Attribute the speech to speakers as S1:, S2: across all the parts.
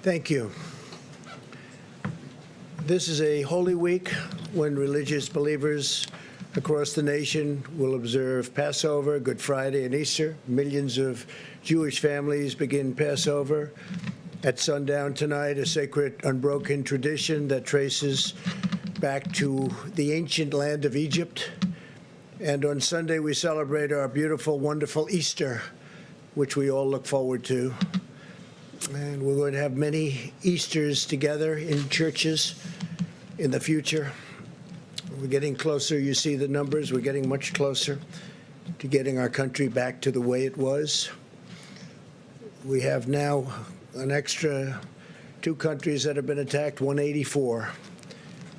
S1: Thank you. This is a holy week when religious believers across the nation will observe Passover, Good Friday, and Easter. Millions of Jewish families begin Passover at sundown tonight, a sacred, unbroken tradition that traces back to the ancient land of Egypt. And on Sunday, we celebrate our beautiful, wonderful Easter, which we all look forward to. And we're going to have many Easters together in churches in the future. We're getting closer. You see the numbers. We're getting much closer to getting our country back to the way it was. We have now an extra 2 countries that have been attacked, 184.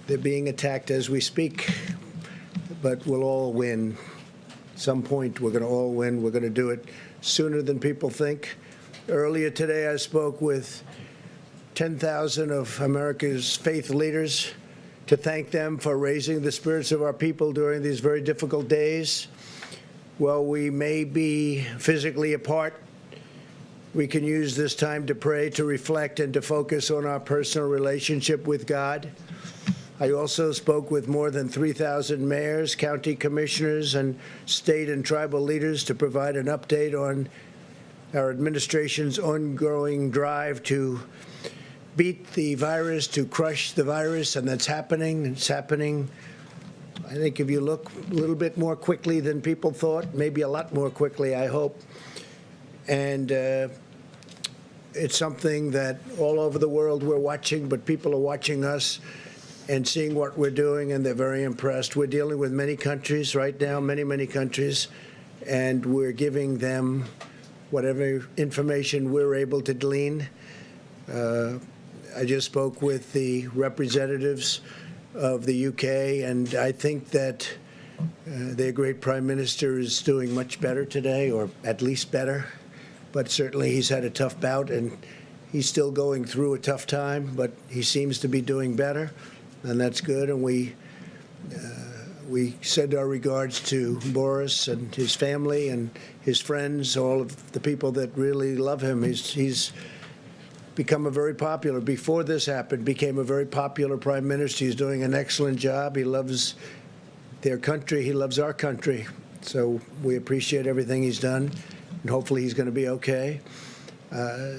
S1: They're being attacked as we speak, but we'll all win. At some point, we're going to all win. We're going to do it sooner than people think. Earlier today, I spoke with 10,000 of America's faith leaders to thank them for raising the spirits of our people during these very difficult days. While we may be physically apart, we can use this time to pray, to reflect, and to focus on our personal relationship with God. I also spoke with more than 3,000 mayors, county commissioners, and state and tribal leaders to provide an update on our administration's ongoing drive to beat the virus, to crush the virus, and that's happening. It's happening, I think, if you look a little bit more quickly than people thought, maybe a lot more quickly, I hope. And it's something that all over the world we're watching, but people are watching us and seeing what we're doing, and they're very impressed. We're dealing with many countries right now, many countries, and we're giving them whatever information we're able to glean. I just spoke with the representatives of the UK, and I think that their great prime minister is doing much better today, or at least better. But certainly he's had a tough bout, and he's still going through a tough time, but he seems to be doing better, and that's good. And we send our regards to Boris and his family and his friends, all of the people that really love him. He's become a very popular, before this happened, became a very popular prime minister. He's doing an excellent job. He loves their country. He loves our country. So we appreciate everything he's done, and hopefully he's going to be okay.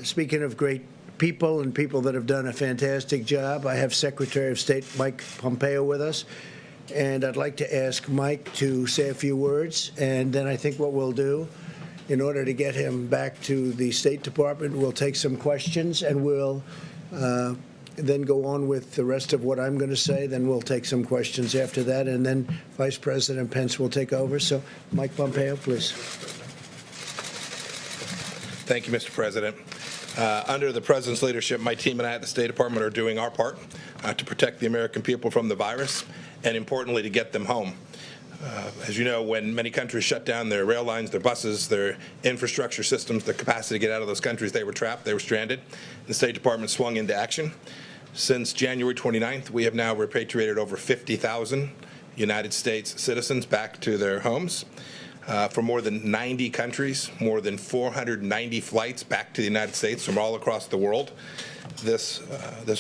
S1: Speaking of great people and people that have done a fantastic job, I have Secretary of State Mike Pompeo with us. And I'd like to ask Mike to say a few words, and then I think what we'll do, in order to get him back to the State Department, we'll take some questions, and we'll then go on with the rest of what I'm going to say. Then we'll take some questions after that, and then Vice President Pence will take over. So, Mike Pompeo, please.
S2: Thank you, Mr. President. Under the President's leadership, my team and I at the State Department are doing our part to protect the American people from the virus, and importantly, to get them home. As you know, when many countries shut down their rail lines, their buses, their infrastructure systems, their capacity to get out of those countries, they were trapped, they were stranded. The State Department swung into action. Since January 29th, we have now repatriated over 50,000 United States citizens back to their homes. From more than 90 countries, more than 490 flights back to the United States from all across the world. This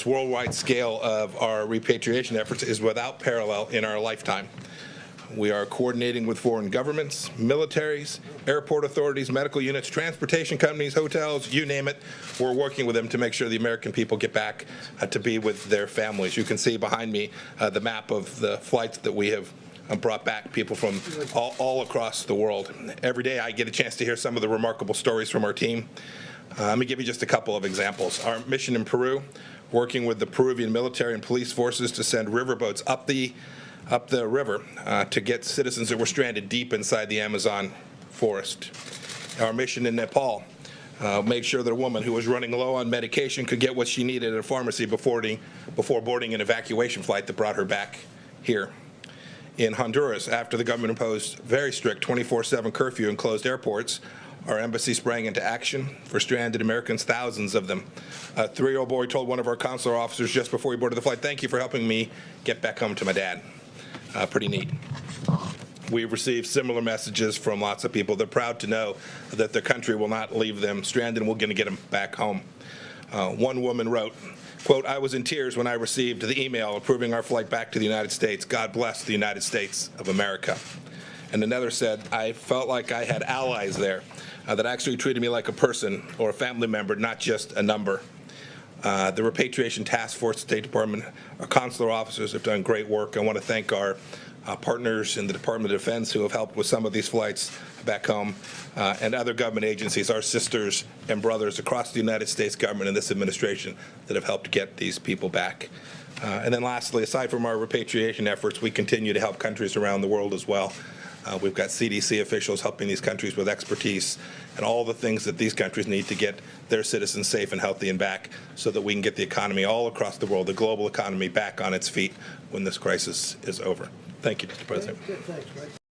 S2: worldwide scale of our repatriation efforts is without parallel in our lifetime. We are coordinating with foreign governments, militaries, airport authorities, medical units, transportation companies, hotels, you name it. We're working with them to make sure the American people get back to be with their families. You can see behind me the map of the flights that we have brought back people from all across the world. Every day I get a chance to hear some of the remarkable stories from our team. Let me give you just a couple of examples. Our mission in Peru, working with the Peruvian military and police forces to send riverboats up the river to get citizens that were stranded deep inside the Amazon forest. Our mission in Nepal, made sure that a woman who was running low on medication could get what she needed at a pharmacy before boarding an evacuation flight that brought her back here. In Honduras, after the government imposed very strict 24/7 curfew and closed airports, our embassy sprang into action for stranded Americans, thousands of them. A 3-year-old boy told one of our consular officers just before he boarded the flight, "Thank you for helping me get back home to my dad." Pretty neat. We've received similar messages from lots of people. They're proud to know that their country will not leave them stranded and we're going to get them back home. One woman wrote, quote, "I was in tears when I received the email approving our flight back to the United States. God bless the United States of America." And another said, "I felt like I had allies there that actually treated me like a person or a family member, not just a number." The Repatriation Task Force, State Department, our consular officers have done great work. I want to thank our partners in the Department of Defense who have helped with some of these flights back home, and other government agencies, our sisters and brothers across the United States government and this administration that have helped get these people back. And then lastly, aside from our repatriation efforts, we continue to help countries around the world as well. We've got CDC officials helping these countries with expertise and all the things that these countries need to get their citizens safe and healthy and back so that we can get the economy all across the world, the global economy, back on its feet when this crisis is over. Thank you, Mr. President.
S1: Thanks, Mike.